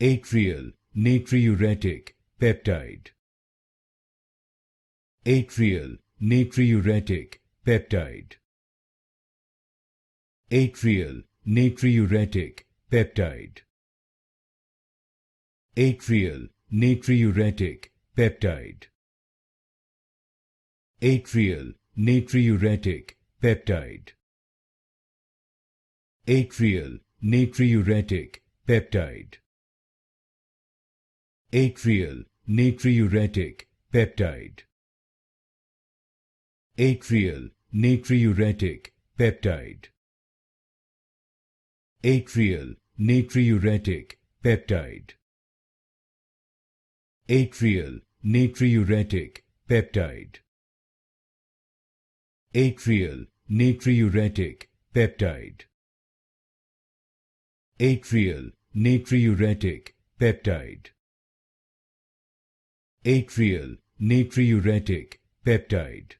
Atrial Natriuretic Peptide. Atrial Natriuretic Peptide. Atrial Natriuretic Peptide. Atrial Natriuretic Peptide. Atrial Natriuretic Peptide. Atrial Natriuretic Peptide. Atrial Natriuretic Peptide. Atrial Natriuretic Peptide. Atrial Natriuretic Peptide. Atrial Natriuretic Peptide. Atrial Natriuretic Peptide. Atrial Natriuretic Peptide. Atrial Natriuretic Peptide.